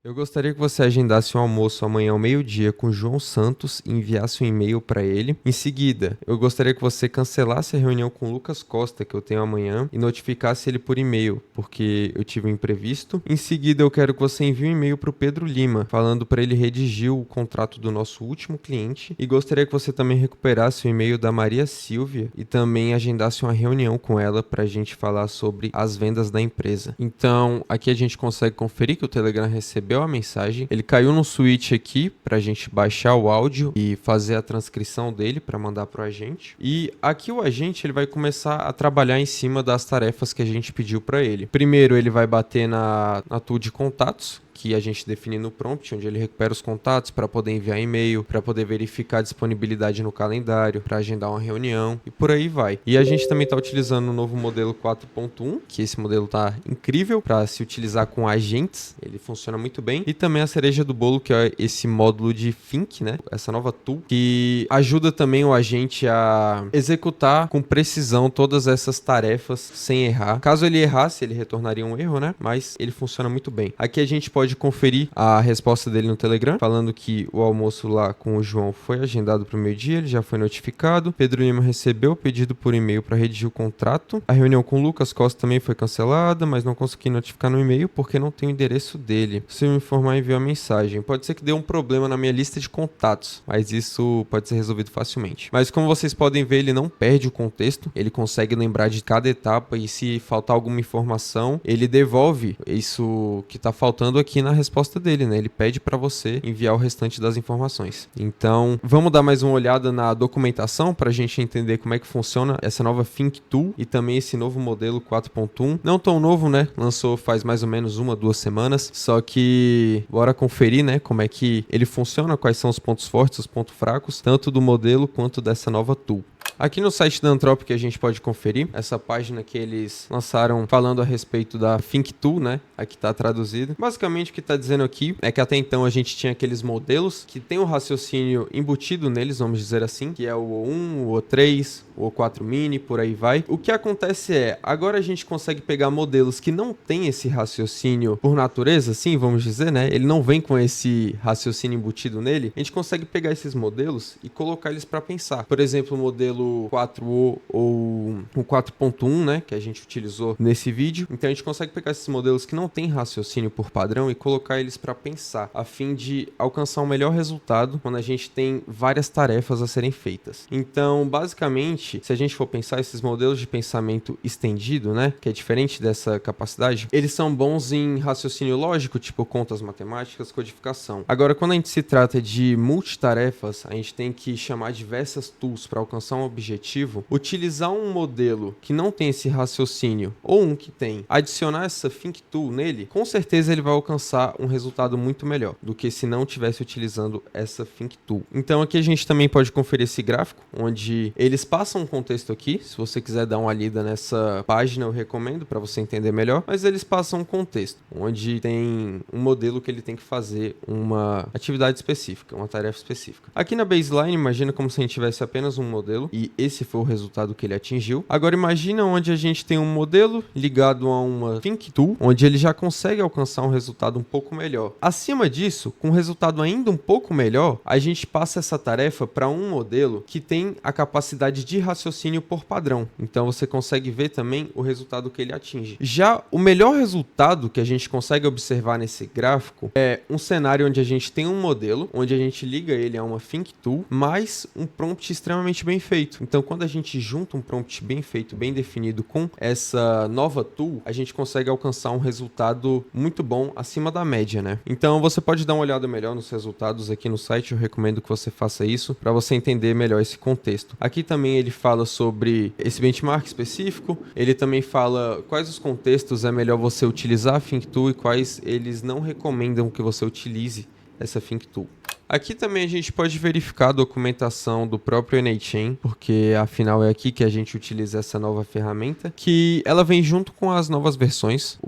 Eu gostaria que você agendasse um almoço amanhã ao meio-dia com João Santos e enviasse um e-mail para ele. Em seguida, eu gostaria que você cancelasse a reunião com Lucas Costa que eu tenho amanhã e notificasse ele por e-mail, porque eu tive um imprevisto. Em seguida, eu quero que você envie um e-mail para o Pedro Lima, falando para ele redigir o contrato do nosso último cliente. E gostaria que você também recuperasse o e-mail da Maria Silvia e também agendasse uma reunião com ela para a gente falar sobre as vendas da empresa. Então, aqui a gente consegue conferir que o Telegram recebeu a mensagem, ele caiu no switch aqui pra gente baixar o áudio e fazer a transcrição dele para mandar pro agente. E aqui o agente ele vai começar a trabalhar em cima das tarefas que a gente pediu para ele. Primeiro ele vai bater na tool de contatos, que a gente define no prompt, onde ele recupera os contatos para poder enviar e-mail, para poder verificar a disponibilidade no calendário, para agendar uma reunião e por aí vai. E a gente também está utilizando o novo modelo 4.1, que esse modelo está incrível para se utilizar com agentes, ele funciona muito bem. E também a cereja do bolo, que é esse módulo de Think, né? Essa nova tool, que ajuda também o agente a executar com precisão todas essas tarefas sem errar. Caso ele errasse, ele retornaria um erro, né? Mas ele funciona muito bem. Aqui a gente pode conferir a resposta dele no Telegram, falando que o almoço lá com o João foi agendado para o meio-dia, ele já foi notificado. Pedro Lima recebeu o pedido por e-mail para redigir o contrato. A reunião com o Lucas Costa também foi cancelada, mas não consegui notificar no e-mail porque não tem o endereço dele. Se me informar, enviou a mensagem. Pode ser que dê um problema na minha lista de contatos, mas isso pode ser resolvido facilmente. Mas como vocês podem ver, ele não perde o contexto, ele consegue lembrar de cada etapa e se faltar alguma informação, ele devolve isso que está faltando aqui na resposta dele, né? Ele pede para você enviar o restante das informações. Então, vamos dar mais uma olhada na documentação para a gente entender como é que funciona essa nova Think Tool e também esse novo modelo 4.1. Não tão novo, né? Lançou faz mais ou menos 1-2 semanas, só que bora conferir, né? Como é que ele funciona, quais são os pontos fortes, os pontos fracos, tanto do modelo quanto dessa nova tool. Aqui no site da Anthropic a gente pode conferir essa página que eles lançaram falando a respeito da Think Tool, né? Aqui está traduzido. Basicamente o que está dizendo aqui é que até então a gente tinha aqueles modelos que tem um raciocínio embutido neles, vamos dizer assim, que é o O1, o O3, o O4 Mini, por aí vai. O que acontece é, agora a gente consegue pegar modelos que não tem esse raciocínio por natureza, assim, vamos dizer, né? Ele não vem com esse raciocínio embutido nele. A gente consegue pegar esses modelos e colocar eles para pensar. Por exemplo, o modelo 4O ou o 4.1, né, que a gente utilizou nesse vídeo. Então a gente consegue pegar esses modelos que não tem raciocínio por padrão e colocar eles para pensar, a fim de alcançar um melhor resultado quando a gente tem várias tarefas a serem feitas. Então, basicamente, se a gente for pensar esses modelos de pensamento estendido, né, que é diferente dessa capacidade, eles são bons em raciocínio lógico, tipo contas matemáticas, codificação. Agora, quando a gente se trata de multitarefas, a gente tem que chamar diversas tools para alcançar um objetivo, utilizar um modelo que não tem esse raciocínio ou um que tem, adicionar essa Think Tool nele, com certeza ele vai alcançar um resultado muito melhor do que se não tivesse utilizando essa Think Tool. Então aqui a gente também pode conferir esse gráfico, onde eles passam um contexto aqui, se você quiser dar uma lida nessa página eu recomendo para você entender melhor, mas eles passam um contexto, onde tem um modelo que ele tem que fazer uma atividade específica, uma tarefa específica. Aqui na baseline, imagina como se a gente tivesse apenas um modelo, e esse foi o resultado que ele atingiu. Agora imagina onde a gente tem um modelo ligado a uma Think Tool, onde ele já consegue alcançar um resultado um pouco melhor. Acima disso, com um resultado ainda um pouco melhor, a gente passa essa tarefa para um modelo que tem a capacidade de raciocínio por padrão. Então você consegue ver também o resultado que ele atinge. Já o melhor resultado que a gente consegue observar nesse gráfico é um cenário onde a gente tem um modelo, onde a gente liga ele a uma Think Tool, mais um prompt extremamente bem feito. Então, quando a gente junta um prompt bem feito, bem definido com essa nova tool, a gente consegue alcançar um resultado muito bom, acima da média, né? Então, você pode dar uma olhada melhor nos resultados aqui no site, eu recomendo que você faça isso para você entender melhor esse contexto. Aqui também ele fala sobre esse benchmark específico, ele também fala quais os contextos é melhor você utilizar a Think Tool e quais eles não recomendam que você utilize essa Think Tool. Aqui também a gente pode verificar a documentação do próprio NAChain, porque afinal é aqui que a gente utiliza essa nova ferramenta, que ela vem junto com as novas versões.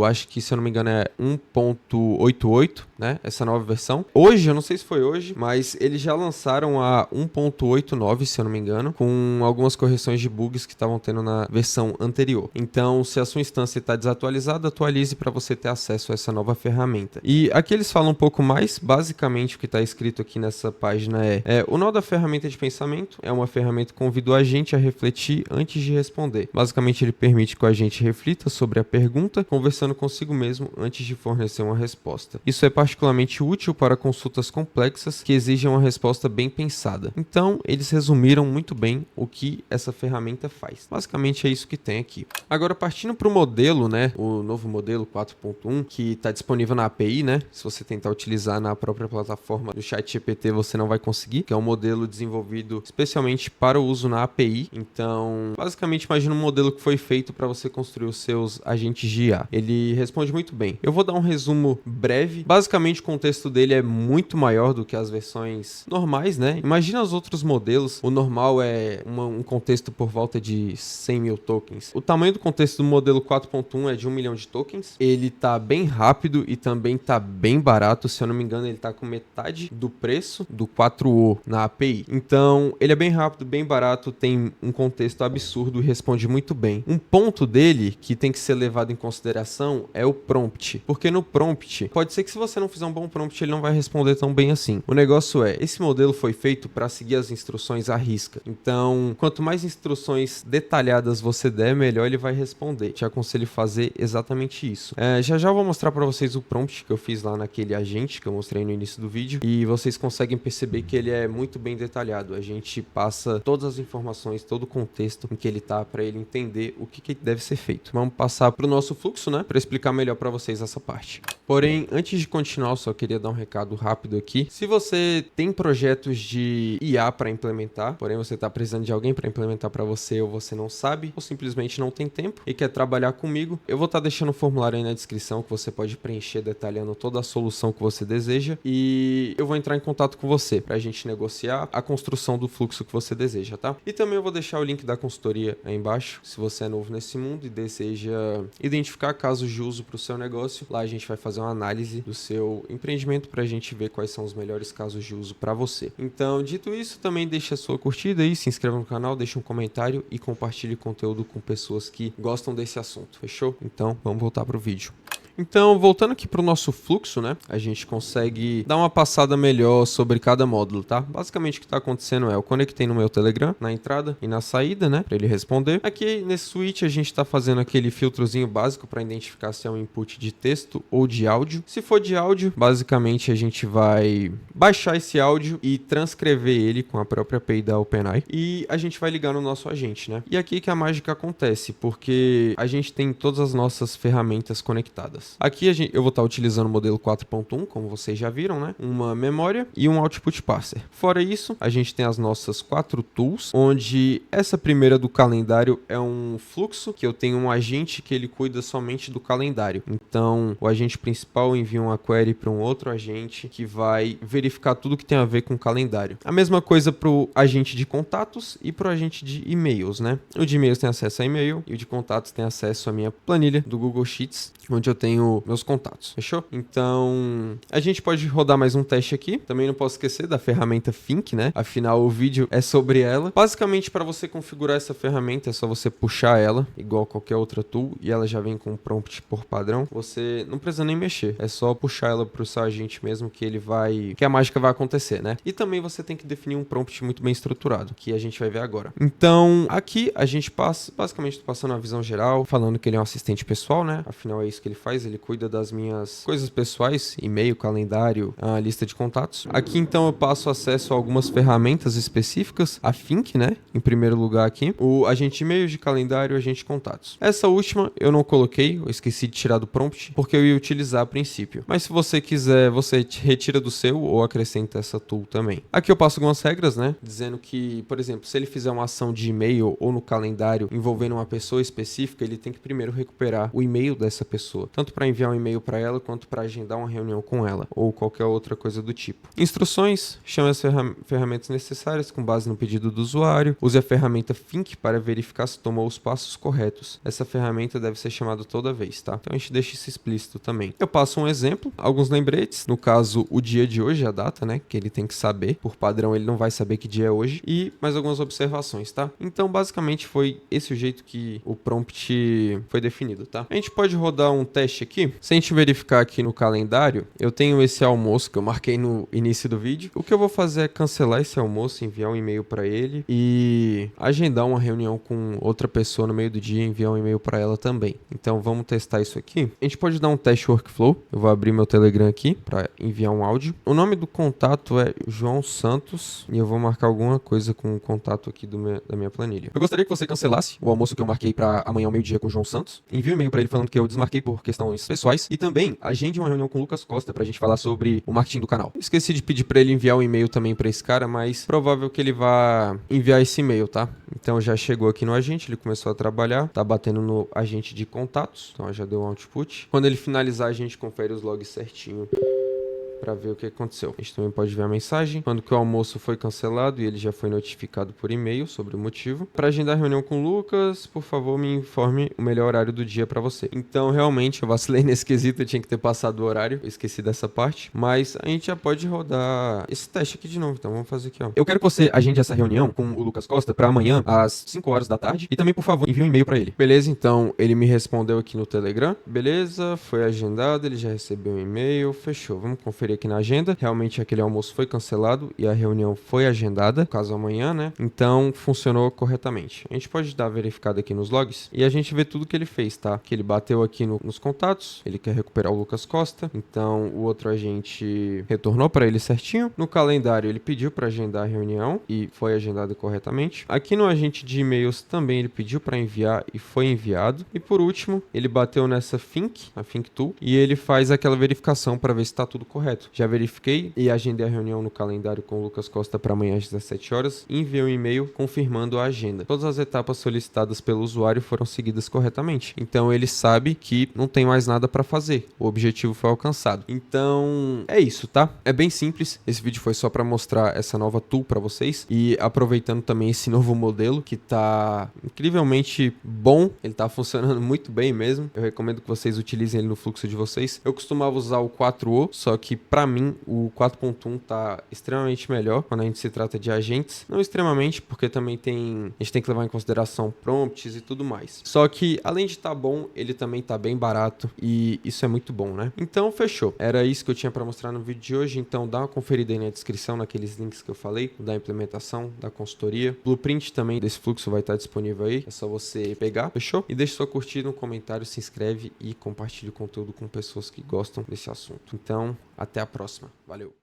Acho que, se eu não me engano, é 1.88, né? Essa nova versão. Hoje, eu não sei se foi hoje, mas eles já lançaram a 1.89, se eu não me engano, com algumas correções de bugs que estavam tendo na versão anterior. Então, se a sua instância está desatualizada, atualize para você ter acesso a essa nova ferramenta. E aqui eles falam um pouco mais. Basicamente, o que está escrito aqui nessa página o nó da ferramenta de pensamento é uma ferramenta que convida o agente a refletir antes de responder. Basicamente, ele permite que o agente reflita sobre a pergunta, conversando consigo mesmo antes de fornecer uma resposta. Isso é particularmente útil para consultas complexas que exigem uma resposta bem pensada. Então, eles resumiram muito bem o que essa ferramenta faz. Basicamente, é isso que tem aqui. Agora, partindo para o modelo, né, o novo modelo 4.1, que está disponível na API, né, se você tentar utilizar na própria plataforma do ChatGPT, você não vai conseguir, que é um modelo desenvolvido especialmente para o uso na API. Então, basicamente, imagina um modelo que foi feito para você construir os seus agentes de IA. Ele responde muito bem. Eu vou dar um resumo breve. Basicamente, o contexto dele é muito maior do que as versões normais, né? Imagina os outros modelos. O normal é um contexto por volta de 100 mil tokens. O tamanho do contexto do modelo 4.1 é de 1 milhão de tokens. Ele tá bem rápido e também tá bem barato. Se eu não me engano, ele tá com metade do preço do 4O na API. Então, ele é bem rápido, bem barato, tem um contexto absurdo e responde muito bem. Um ponto dele que tem que ser levado em consideração é o prompt. Porque no prompt, pode ser que se você não fizer um bom prompt, ele não vai responder tão bem assim. O negócio é, esse modelo foi feito para seguir as instruções à risca. Então, quanto mais instruções detalhadas você der, melhor ele vai responder. Te aconselho a fazer exatamente isso. Já eu vou mostrar para vocês o prompt que eu fiz lá naquele agente que eu mostrei no início do vídeo. E vocês conseguem perceber que ele é muito bem detalhado. A gente passa todas as informações, todo o contexto em que ele tá, para ele entender o que deve ser feito. Vamos passar para o nosso fluxo, né, para explicar melhor para vocês essa parte. Porém, antes de continuar, eu só queria dar um recado rápido aqui. Se você tem projetos de IA para implementar, porém você está precisando de alguém para implementar para você, ou você não sabe, ou simplesmente não tem tempo e quer trabalhar comigo, eu vou estar deixando um formulário aí na descrição que você pode preencher detalhando toda a solução que você deseja, e eu vou entrar em contato com você para a gente negociar a construção do fluxo que você deseja, tá? E também eu vou deixar o link da consultoria aí embaixo, se você é novo nesse mundo e deseja identificar casos de uso para o seu negócio. Lá a gente vai fazer uma análise do seu empreendimento para a gente ver quais são os melhores casos de uso para você. Então, dito isso, também deixa a sua curtida aí, se inscreva no canal, deixa um comentário e compartilhe conteúdo com pessoas que gostam desse assunto, fechou? Então, vamos voltar pro vídeo. Então, voltando aqui para o nosso fluxo, né, a gente consegue dar uma passada melhor sobre cada módulo, tá? Basicamente o que está acontecendo é, eu conectei no meu Telegram, na entrada e na saída, né, para ele responder. Aqui nesse switch a gente está fazendo aquele filtrozinho básico para identificar se é um input de texto ou de áudio. Se for de áudio, basicamente a gente vai baixar esse áudio e transcrever ele com a própria API da OpenAI e a gente vai ligar no nosso agente, né? E aqui que a mágica acontece, porque a gente tem todas as nossas ferramentas conectadas. Aqui eu vou estar utilizando o modelo 4.1, como vocês já viram, né? Uma memória e um output parser. Fora isso, a gente tem as nossas 4 tools, onde essa primeira do calendário é um fluxo, que eu tenho um agente que ele cuida somente do calendário. Então, o agente principal envia uma query para um outro agente que vai verificar tudo que tem a ver com o calendário. A mesma coisa para o agente de contatos e para o agente de e-mails, né? O de e-mails tem acesso a e-mail e o de contatos tem acesso à minha planilha do Google Sheets, onde eu tenho meus contatos, fechou? Então, a gente pode rodar mais um teste aqui. Também não posso esquecer da ferramenta Think, né? Afinal, o vídeo é sobre ela. Basicamente, para você configurar essa ferramenta, é só você puxar ela, igual qualquer outra tool, e ela já vem com um prompt por padrão. Você não precisa nem mexer, é só puxar ela pro seu agente mesmo que a mágica vai acontecer, né? E também você tem que definir um prompt muito bem estruturado, que a gente vai ver agora. Então, aqui a gente passa, basicamente, tô passando uma visão geral, falando que ele é um assistente pessoal, né? Afinal, é isso que ele faz, ele cuida das minhas coisas pessoais, e-mail, calendário, a lista de contatos. Aqui, então, eu passo acesso a algumas ferramentas específicas, a Think, né? Em primeiro lugar aqui, o agente de e-mail, de calendário, agente de contatos. Essa última eu não coloquei, eu esqueci de tirar do prompt, porque eu ia utilizar a princípio. Mas se você quiser, você retira do seu ou acrescenta essa tool também. Aqui eu passo algumas regras, né? Dizendo que, por exemplo, se ele fizer uma ação de e-mail ou no calendário envolvendo uma pessoa específica, ele tem que primeiro recuperar o e-mail dessa pessoa. Tanto tanto para enviar um e-mail para ela, quanto para agendar uma reunião com ela, ou qualquer outra coisa do tipo. Instruções: chame as ferramentas necessárias com base no pedido do usuário. Use a ferramenta Think para verificar se tomou os passos corretos. Essa ferramenta deve ser chamada toda vez, tá? Então a gente deixa isso explícito também. Eu passo um exemplo, alguns lembretes, no caso o dia de hoje, a data, né, que ele tem que saber. Por padrão ele não vai saber que dia é hoje, e mais algumas observações, tá? Então basicamente foi esse o jeito que o prompt foi definido, tá? A gente pode rodar um teste aqui. Se a gente verificar aqui no calendário, eu tenho esse almoço que eu marquei no início do vídeo. O que eu vou fazer é cancelar esse almoço, enviar um e-mail para ele e agendar uma reunião com outra pessoa no meio do dia e enviar um e-mail para ela também. Então vamos testar isso aqui. A gente pode dar um teste workflow. Eu vou abrir meu Telegram aqui para enviar um áudio. O nome do contato é João Santos e eu vou marcar alguma coisa com o contato aqui da minha planilha. Eu gostaria que você cancelasse o almoço que eu marquei para amanhã ao meio-dia com o João Santos. Envie um e-mail para ele falando que eu desmarquei por questões pessoais e também agende uma reunião com o Lucas Costa pra gente falar sobre o marketing do canal. Esqueci de pedir para ele enviar um e-mail também para esse cara, mas provável que ele vá enviar esse e-mail, tá? Então já chegou aqui no agente, ele começou a trabalhar, tá batendo no agente de contatos, então já deu um output. Quando ele finalizar, a gente confere os logs certinho para ver o que aconteceu. A gente também pode ver a mensagem, quando que o almoço foi cancelado e ele já foi notificado por e-mail sobre o motivo. Para agendar a reunião com o Lucas, por favor, me informe o melhor horário do dia para você. Então, realmente, eu vacilei nesse quesito, eu tinha que ter passado o horário, eu esqueci dessa parte, mas a gente já pode rodar esse teste aqui de novo, então vamos fazer aqui, ó. Eu quero que você agende essa reunião com o Lucas Costa para amanhã, às 5 horas da tarde, e também, por favor, envie um e-mail para ele. Beleza, então, ele me respondeu aqui no Telegram. Beleza, foi agendado, ele já recebeu um e-mail, fechou. Vamos conferir aqui na agenda. Realmente aquele almoço foi cancelado e a reunião foi agendada, no caso amanhã, né? Então funcionou corretamente. A gente pode dar verificada aqui nos logs e a gente vê tudo que ele fez, tá? Que ele bateu aqui nos contatos, ele quer recuperar o Lucas Costa, então o outro agente retornou para ele certinho. No calendário ele pediu para agendar a reunião e foi agendado corretamente. Aqui no agente de e-mails também ele pediu para enviar e foi enviado. E por último, ele bateu nessa Think, a Think Tool, e ele faz aquela verificação para ver se está tudo correto. Já verifiquei e agendei a reunião no calendário com o Lucas Costa para amanhã às 17 horas e enviei um e-mail confirmando a agenda. Todas as etapas solicitadas pelo usuário foram seguidas corretamente. Então ele sabe que não tem mais nada para fazer. O objetivo foi alcançado. Então é isso, tá? É bem simples. Esse vídeo foi só para mostrar essa nova tool para vocês e aproveitando também esse novo modelo que tá incrivelmente bom. Ele tá funcionando muito bem mesmo. Eu recomendo que vocês utilizem ele no fluxo de vocês. Eu costumava usar o 4O, só que para mim o 4.1 tá extremamente melhor quando a gente se trata de agentes. Não extremamente, porque também a gente tem que levar em consideração prompts e tudo mais. Só que, além de tá bom, ele também tá bem barato e isso é muito bom, né? Então, fechou. Era isso que eu tinha para mostrar no vídeo de hoje, então dá uma conferida aí na descrição, naqueles links que eu falei, da implementação, da consultoria. Blueprint também desse fluxo vai estar disponível aí, é só você pegar, fechou? E deixa sua curtida, um comentário, se inscreve e compartilha o conteúdo com pessoas que gostam desse assunto. Então, até a próxima. Valeu!